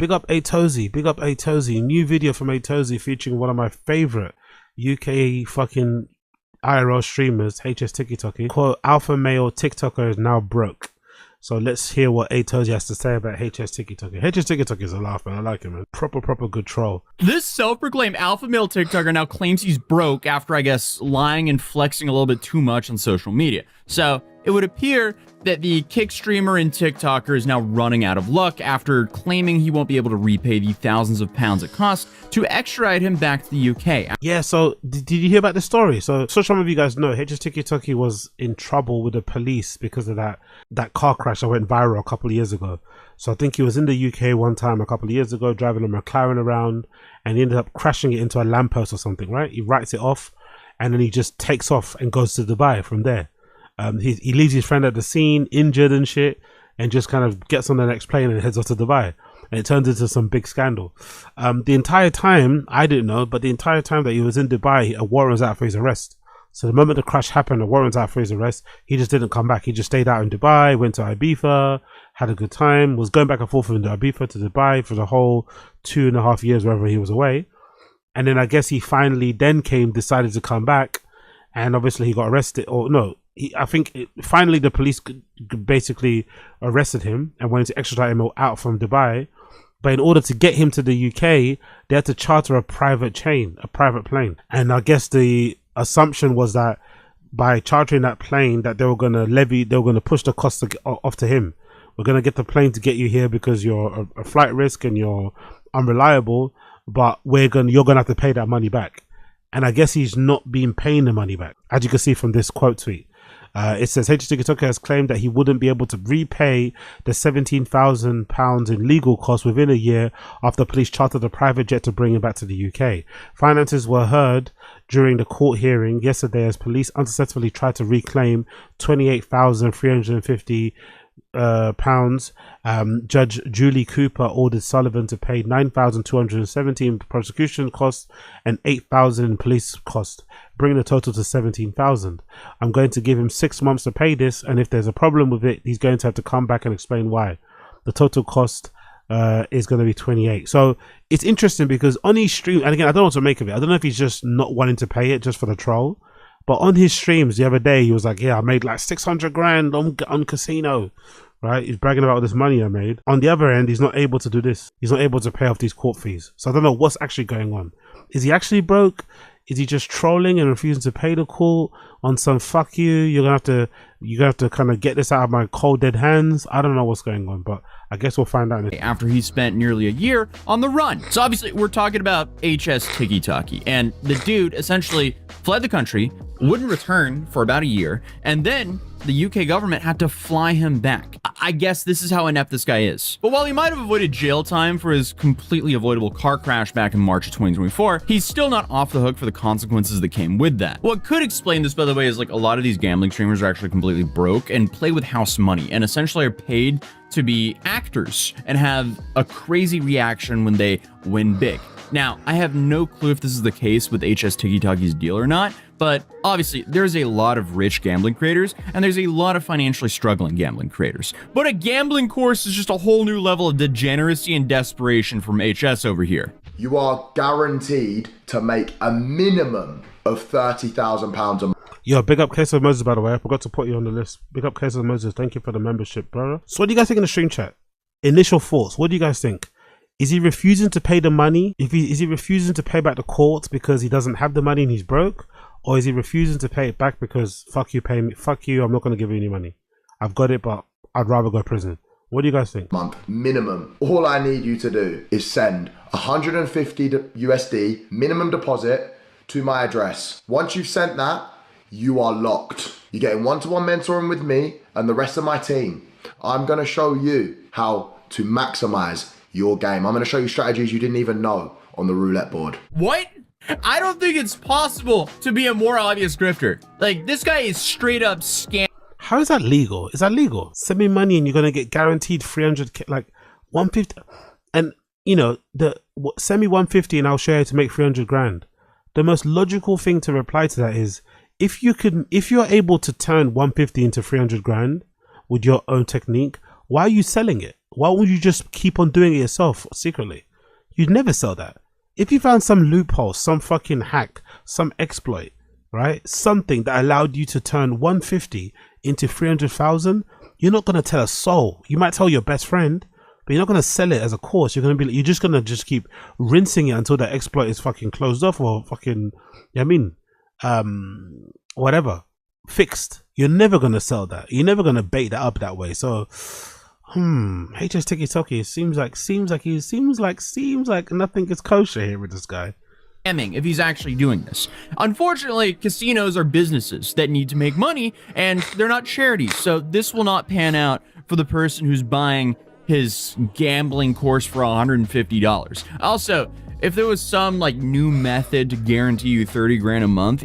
Big up Atozy, big up Atozy. New video from Atozy featuring one of my favorite UK fucking IRL streamers, HS TikTok. Quote, alpha male TikToker is now broke. So let's hear what Atozy has to say about HS TikTok. HS TikTok is a laugh, man. I like him, man. Proper good troll. This self-proclaimed alpha male TikToker now claims he's broke after, I guess, lying and flexing a little bit too much on social media. So it would appear that the kick streamer and TikToker is now running out of luck after claiming he won't be able to repay the thousands of pounds it costs to extradite him back to the UK. Yeah, so did you hear about the story? So some of you guys know HS TikTok was in trouble with the police because of that car crash that went viral a couple of years ago. So I think he was in the UK one time a couple of years ago driving a McLaren around, and he ended up crashing it into a lamppost or something, right? He writes it off and then he just takes off and goes to Dubai from there. He leaves his friend at the scene, injured and shit, and just kind of gets on the next plane and heads off to Dubai. And it turns into some big scandal. The entire time, I didn't know, but the entire time that he was in Dubai, a warrant was out for his arrest. So the moment the crash happened, a warrant was out for his arrest. He just didn't come back. He just stayed out in Dubai, went to Ibiza, had a good time, was going back and forth from Ibiza to Dubai for the whole 2.5 years, wherever he was away. And then I guess he finally then decided to come back. And obviously he got arrested, or no, finally the police basically arrested him and wanted to extradite him out from Dubai. But in order to get him to the UK, they had to charter a private plane. And I guess the assumption was that by chartering that plane, that they were going to push the cost off to him. We're going to get the plane to get you here because you're a flight risk and you're unreliable, but you're going to have to pay that money back. And I guess he's not been paying the money back, as you can see from this quote tweet. It says, HS TikTok has claimed that he wouldn't be able to repay the £17,000 in legal costs within a year after police chartered a private jet to bring him back to the UK. Finances were heard during the court hearing yesterday as police unsuccessfully tried to reclaim £28,350 pounds. Judge Julie Cooper ordered Sullivan to pay $9,217 in prosecution costs and $8,000 in police costs, bringing the total to $17,000. I'm going to give him 6 months to pay this, and if there's a problem with it, he's going to have to come back and explain why. The total cost is going to be 28. So it's interesting because on his stream, and again, I don't know what to make of it. I don't know if he's just not wanting to pay it just for the troll. But on his streams the other day, he was like, yeah, I made like 600 grand on casino, right? He's bragging about all this money I made. On the other end, he's not able to do this. He's not able to pay off these court fees. So I don't know what's actually going on. Is he actually broke? Is he just trolling and refusing to pay the court on some fuck you? You're gonna have to kind of get this out of my cold dead hands. I don't know what's going on, but I guess we'll find out. After he spent nearly a year on the run. So obviously we're talking about HS TikTok, and the dude essentially fled the country, wouldn't return for about a year, and then the UK government had to fly him back. I guess this is how inept this guy is. But while he might have avoided jail time for his completely avoidable car crash back in March of 2024, he's still not off the hook for the consequences that came with that. What could explain this, by the way, is like a lot of these gambling streamers are actually completely broke and play with house money and essentially are paid to be actors and have a crazy reaction when they win big. Now, I have no clue if this is the case with HS TikTok's deal or not, but obviously there's a lot of rich gambling creators and there's a lot of financially struggling gambling creators. But a gambling course is just a whole new level of degeneracy and desperation from HS over here. You are guaranteed to make a minimum of £30,000 a month. Yo, big up Case of Moses, by the way. I forgot to put you on the list. Big up Case of Moses. Thank you for the membership, brother. So what do you guys think in the stream chat? Initial thoughts. What do you guys think? Is he refusing to pay the money? Is he refusing to pay back the court because he doesn't have the money and he's broke? Or is he refusing to pay it back because fuck you, pay me, fuck you, I'm not going to give you any money. I've got it, but I'd rather go to prison. What do you guys think? Month minimum. All I need you to do is send 150 USD minimum deposit to my address. Once you've sent that, you are locked. You're getting one-to-one mentoring with me and the rest of my team. I'm going to show you how to maximize your game. I'm going to show you strategies you didn't even know on the roulette board. What? I don't think it's possible to be a more obvious grifter. Like, this guy is straight up scam. How is that legal? Is that legal? Send me money and you're going to get guaranteed 300k, like 150. And you know, send me 150 and I'll show you how to make 300 grand. The most logical thing to reply to that is, if you're able to turn 150 into 300 grand with your own technique, Why are you selling it? Why wouldn't you just keep on doing it yourself secretly? You'd never sell that. If you found some loophole, some fucking hack, some exploit, right? Something that allowed you to turn 150 into 300,000, you're not going to tell a soul. You might tell your best friend, but you're not going to sell it as a course. You're just going to just keep rinsing it until the exploit is fucking closed off or fucking, whatever, fixed. You're never going to sell that. You're never going to bait that up that way. So, HS TikTok seems like nothing is kosher here with this guy. If he's actually doing this. Unfortunately, casinos are businesses that need to make money, and they're not charities, so this will not pan out for the person who's buying his gambling course for $150. Also, if there was some like new method to guarantee you 30 grand a month,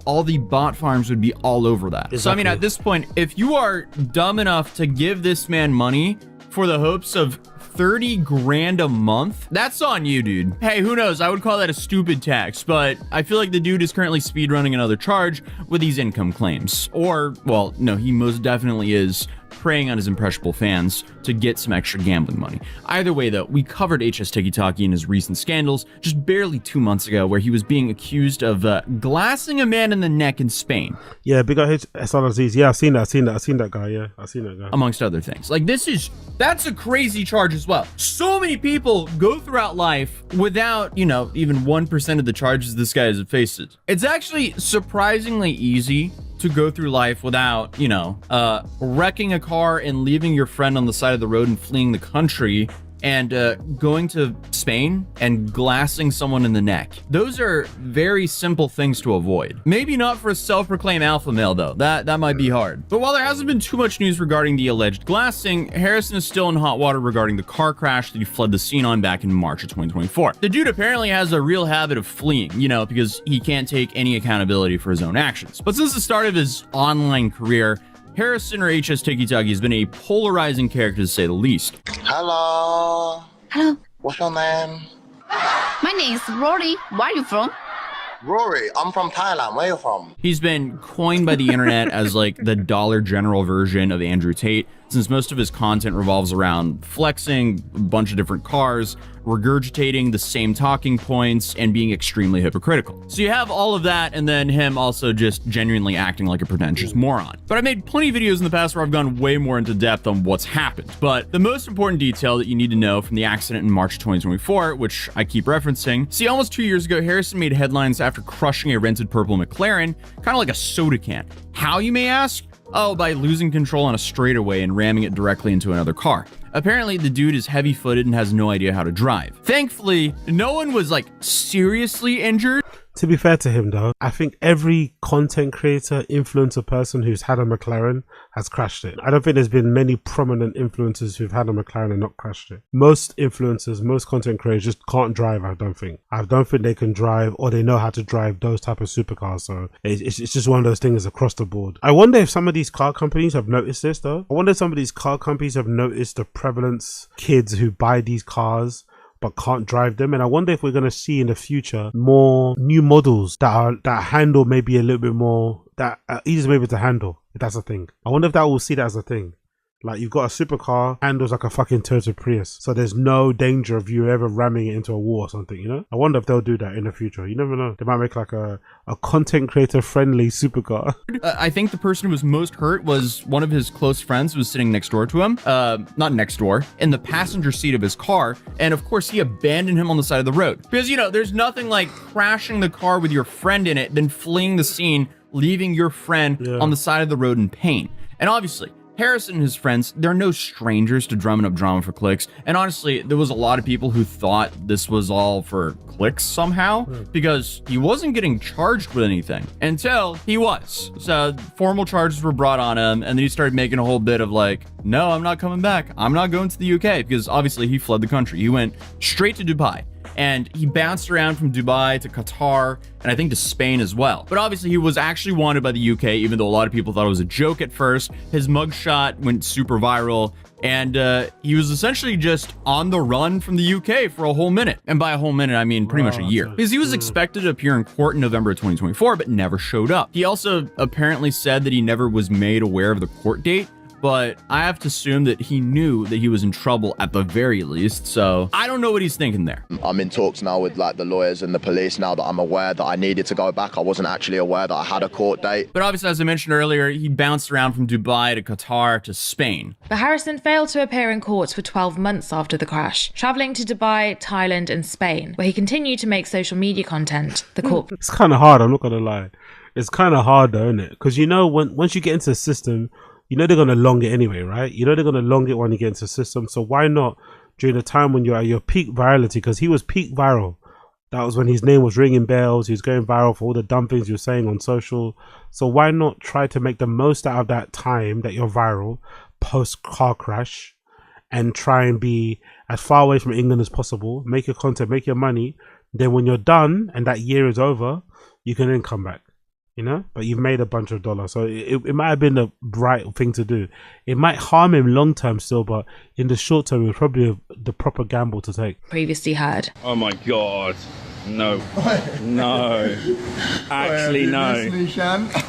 all the bot farms would be all over that. Exactly. So I mean, at this point, if you are dumb enough to give this man money for the hopes of 30 grand a month, that's on you, dude. Hey, who knows? I would call that a stupid tax, but I feel like the dude is currently speedrunning another charge with these income claims. Or, well, no, he most definitely is preying on his impressionable fans to get some extra gambling money. Either way, though, we covered HS TikTok in his recent scandals just barely 2 months ago, where he was being accused of glassing a man in the neck in Spain. Yeah, big up SLRZs. Yeah, I've seen that guy. Yeah, I've seen that guy. Amongst other things. Like, that's a crazy charge as well. So many people go throughout life without, even 1% of the charges this guy has faces. It's actually surprisingly easy to go through life without, wrecking a car and leaving your friend on the side of the road and fleeing the country and going to Spain and glassing someone in the neck. Those are very simple things to avoid. Maybe not for a self-proclaimed alpha male, though. That might be hard. But while there hasn't been too much news regarding the alleged glassing, Harrison is still in hot water regarding the car crash that he fled the scene on back in March of 2024. The dude apparently has a real habit of fleeing, because he can't take any accountability for his own actions. But since the start of his online career, Harrison, or HS TikTok, has been a polarizing character to say the least. Hello. Hello. What's your name? My name is Rory. Where are you from? Rory, I'm from Thailand. Where are you from? He's been coined by the internet as like the Dollar General version of Andrew Tate, since most of his content revolves around flexing a bunch of different cars, regurgitating the same talking points, and being extremely hypocritical. So you have all of that, and then him also just genuinely acting like a pretentious moron. But I made plenty of videos in the past where I've gone way more into depth on what's happened. But the most important detail that you need to know from the accident in March 2024, which I keep referencing, see, almost 2 years ago, Harrison made headlines after crushing a rented purple McLaren, kind of like a soda can. How, you may ask? Oh, by losing control on a straightaway and ramming it directly into another car. Apparently, the dude is heavy-footed and has no idea how to drive. Thankfully, no one was like seriously injured. To be fair to him, though, I think every content creator, influencer person who's had a McLaren has crashed it. I don't think there's been many prominent influencers who've had a McLaren and not crashed it. Most influencers, most content creators just can't drive, I don't think. I don't think they can drive or they know how to drive those type of supercars. So it's just one of those things across the board. I wonder if some of these car companies have noticed this, though. I wonder if some of these car companies have noticed the prevalence kids who buy these cars but can't drive them. And I wonder if we're going to see in the future more new models that handle maybe a little bit more, that are easier maybe to handle, if that's a thing. I wonder if that we'll see that as a thing. Like, you've got a supercar, handles like a fucking Toyota Prius, so there's no danger of you ever ramming it into a wall or something, I wonder if they'll do that in the future. You never know. They might make like a content creator friendly supercar. I think the person who was most hurt was one of his close friends who was sitting next door to him. Not next door, in the passenger seat of his car. And of course, he abandoned him on the side of the road. Because, there's nothing like crashing the car with your friend in it, then fleeing the scene, leaving your friend on the side of the road in pain. And obviously, Harrison and his friends, they're no strangers to drumming up drama for clicks. And honestly, there was a lot of people who thought this was all for clicks somehow, because he wasn't getting charged with anything until he was. So formal charges were brought on him, and then he started making a whole bit of like, no, I'm not coming back. I'm not going to the UK, because obviously he fled the country. He went straight to Dubai. And he bounced around from Dubai to Qatar, and I think to Spain as well. But obviously, he was actually wanted by the UK, even though a lot of people thought it was a joke at first. His mugshot went super viral, and he was essentially just on the run from the UK for a whole minute. And by a whole minute, I mean pretty much a year. Because he was expected to appear in court in November of 2024, but never showed up. He also apparently said that he never was made aware of the court date, but I have to assume that he knew that he was in trouble at the very least. So I don't know what he's thinking there. I'm in talks now with like the lawyers and the police now that I'm aware that I needed to go back. I wasn't actually aware that I had a court date. But obviously, as I mentioned earlier, he bounced around from Dubai to Qatar to Spain. But Harrison failed to appear in court for 12 months after the crash, travelling to Dubai, Thailand and Spain, where he continued to make social media content. The court... It's kind of hard, I'm not going to lie. It's kind of hard though, isn't it? Because you know, once you get into the system, you know they're going to long it anyway, right? You know they're going to long it when you get into the system. So why not during the time when you're at your peak virality? Because he was peak viral. That was when his name was ringing bells. He was going viral for all the dumb things you were saying on social. So why not try to make the most out of that time that you're viral post car crash and try and be as far away from England as possible, make your content, make your money. Then when you're done and that year is over, you can then come back, you know? But you've made a bunch of dollars. So it might have been the right thing to do. It might harm him long term still, but in the short term, it was probably the proper gamble to take. Previously heard. Oh my God. No. No. Actually, no.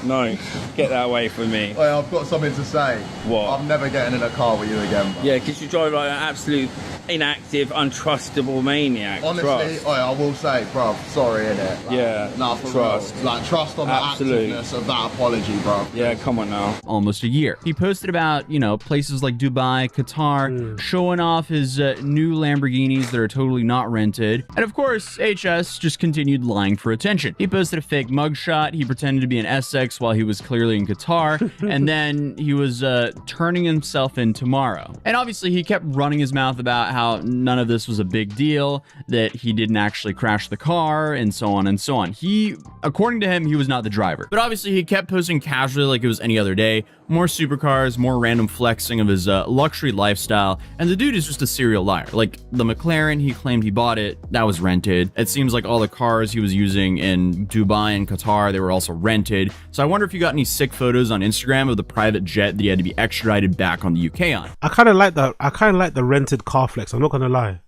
No. Get that away from me. Wait, I've got something to say. What? I'm never getting in a car with you again, bro. Yeah, because you drive like an absolute inactive, untrustable maniac. Honestly, I will say, bro, sorry, innit? Like, yeah, nah, for trust. real. Like, trust on Absolute. the activeness of that apology, bro. Yeah, come on now. Almost a year. He posted about, you know, places like Dubai, Qatar, showing off his new Lamborghinis that are totally not rented. And of course, HS just continued lying for attention. He posted a fake mugshot. He pretended to be an Essex while he was clearly in Qatar. And then he was turning himself in tomorrow. And obviously, he kept running his mouth about how none of this was a big deal, that he didn't actually crash the car, and so on and so on. He, according to him, he was not the driver. But obviously, he kept posting casually like it was any other day. More supercars, more random flexing of his luxury lifestyle. And the dude is just a serial liar. Like the McLaren, he claimed he bought it. That was rented. It seems like all the cars he was using in Dubai and Qatar, they were also rented. So I wonder if you got any sick photos on Instagram of the private jet that he had to be extradited back on the UK on. I kind of like that. I kind of like the rented car flex. I'm not going to lie.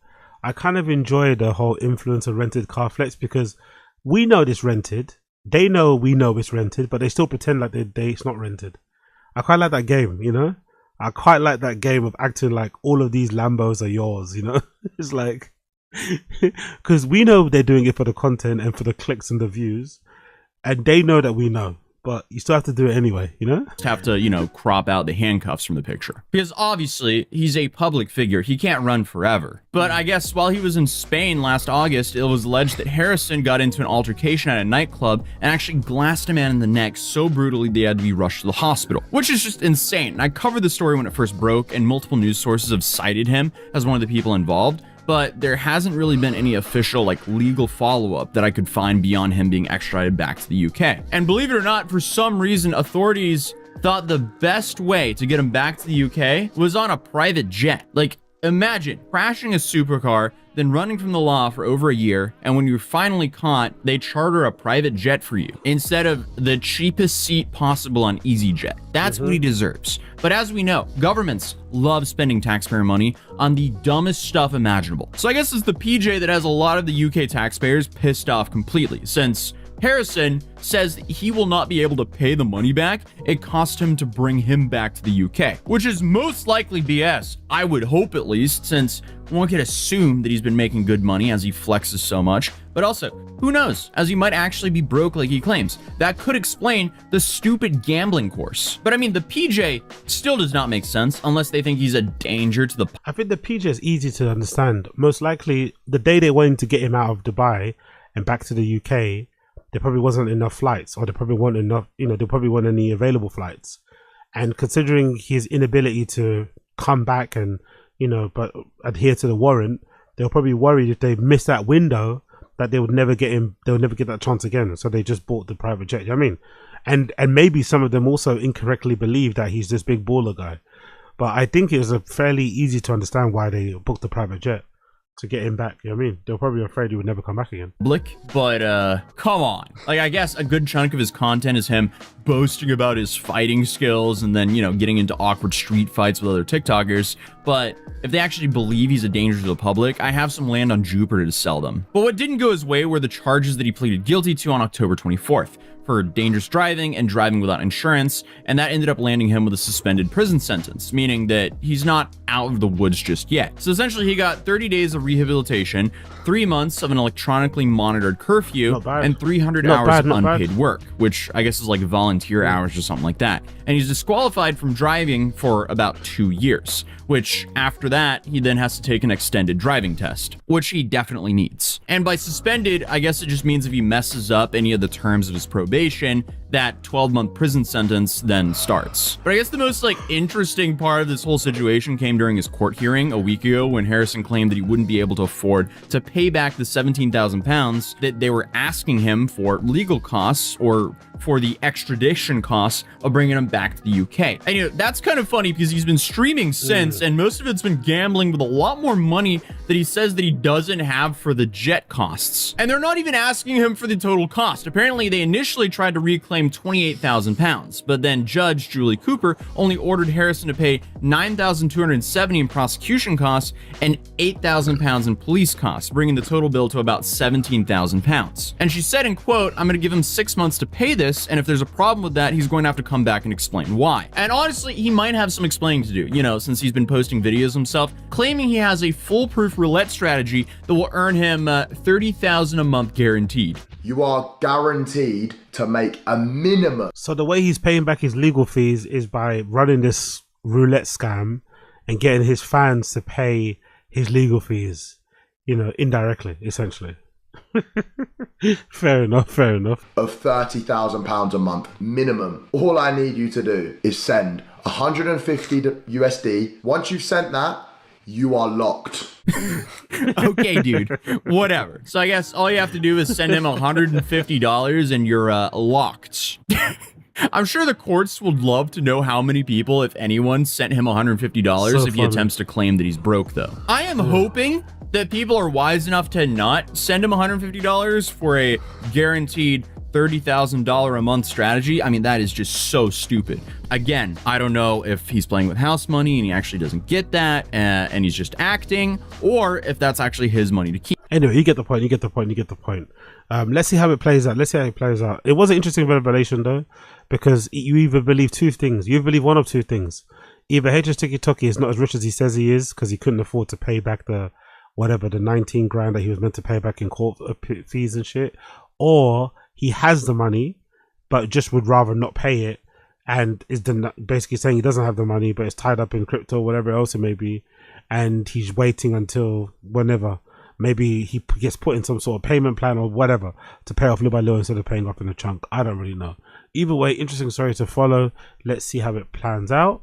I kind of enjoy the whole influence of rented car flex because we know it's rented. They know we know it's rented, but they still pretend like it's not rented. I quite like that game, you know? I quite like that game of acting like all of these Lambos are yours, you know? It's like, because we know they're doing it for the content and for the clicks and the views, and they know that we know. But you still have to do it anyway, you know? Just have to, you know, crop out the handcuffs from the picture. Because obviously, he's a public figure. He can't run forever. But I guess while he was in Spain last August, it was alleged that Harrison got into an altercation at a nightclub and actually glassed a man in the neck so brutally they had to be rushed to the hospital. Which is just insane. I covered the story when it first broke, and multiple news sources have cited him as one of the people involved. But there hasn't really been any official, like, legal follow-up that I could find beyond him being extradited back to the UK. And believe it or not, for some reason, authorities thought the best way to get him back to the UK was on a private jet. Like, imagine crashing a supercar, then running from the law for over a year, and when you're finally caught, they charter a private jet for you instead of the cheapest seat possible on EasyJet. That's what he deserves. But as we know, governments love spending taxpayer money on the dumbest stuff imaginable. So I guess it's the PJ that has a lot of the UK taxpayers pissed off completely, since Harrison says he will not be able to pay the money back it cost him to bring him back to the UK, which is most likely BS. I would hope, at least, since one could assume that he's been making good money as he flexes so much. But also, who knows, as he might actually be broke like he claims. That could explain the stupid gambling course. But I mean, the PJ still does not make sense unless they think he's a danger to the... I think the PJ is easy to understand. Most likely, the day they wanted to get him out of Dubai and back to the UK, there probably wasn't enough flights, or there probably weren't enough, you know, there probably weren't any available flights. And considering his inability to come back and, you know, but adhere to the warrant, they were probably worried if they missed that window that they would never get him, they would never get that chance again. So they just bought the private jet. You know what I mean? And maybe some of them also incorrectly believe that he's this big baller guy. But I think it was a fairly easy to understand why they booked the private jet to get him back. You know what I mean? They were probably afraid he would never come back again. But come on. Like, I guess a good chunk of his content is him boasting about his fighting skills and then, you know, getting into awkward street fights with other TikTokers. but if they actually believe he's a danger to the public, I have some land on Jupiter to sell them. But what didn't go his way were the charges that he pleaded guilty to on October 24th. For dangerous driving and driving without insurance, and that ended up landing him with a suspended prison sentence, meaning that he's not out of the woods just yet. So essentially he got 30 days of rehabilitation, 3 months of an electronically monitored curfew, and 300 hours of unpaid work, which I guess is like volunteer hours or something like that. And he's disqualified from driving for about 2 years, which after that, he then has to take an extended driving test, which he definitely needs. And by suspended, I guess it just means if he messes up any of the terms of his probation, that 12-month prison sentence then starts. But I guess the most interesting part of this whole situation came during his court hearing a week ago when Harrison claimed that he wouldn't be able to afford to pay back the £17,000 that they were asking him for legal costs or for the extradition costs of bringing him back to the UK. And that's kind of funny because he's been streaming since, and most of it's been gambling with a lot more money that he says that he doesn't have for the jet costs. And they're not even asking him for the total cost. Apparently they initially tried to reclaim £28,000, but then Judge Julie Cooper only ordered Harrison to pay $9,270 in prosecution costs and £8,000 in police costs, bringing the total bill to about £17,000. And she said in quote, "I'm going to give him 6 months to pay this, and if there's a problem with that, he's going to have to come back and explain why." And honestly, he might have some explaining to do, since he's been posting videos himself, claiming he has a foolproof roulette strategy that will earn him $30,000 a month guaranteed. You are guaranteed to make a minimum. So the way he's paying back his legal fees is by running this roulette scam and getting his fans to pay his legal fees, indirectly, essentially. Fair enough. Of £30,000 a month minimum. All I need you to do is send 150 USD. Once you've sent that, you are locked. Okay, dude. Whatever. So I guess all you have to do is send him $150 and you're locked. I'm sure the courts would love to know how many people, if anyone, sent him $150 if he attempts to claim that he's broke, though. I am hoping that people are wise enough to not send him $150 for a guaranteed $30,000 a month strategy. I mean, that is just so stupid. Again, I don't know if he's playing with house money and he actually doesn't get that and he's just acting, or if that's actually his money to keep. Anyway, you get the point. Let's see how it plays out. It was an interesting revelation, though, because you either believe two things. You believe one of two things. Either HS Tiki is not as rich as he says he is because he couldn't afford to pay back the 19 grand that he was meant to pay back in court fees and shit, or he has the money but just would rather not pay it and is basically saying he doesn't have the money but it's tied up in crypto or whatever else it may be, and he's waiting until whenever. Maybe he gets put in some sort of payment plan or whatever to pay off little by little instead of paying off in a chunk. I don't really know. Either way, interesting story to follow. Let's see how it plans out.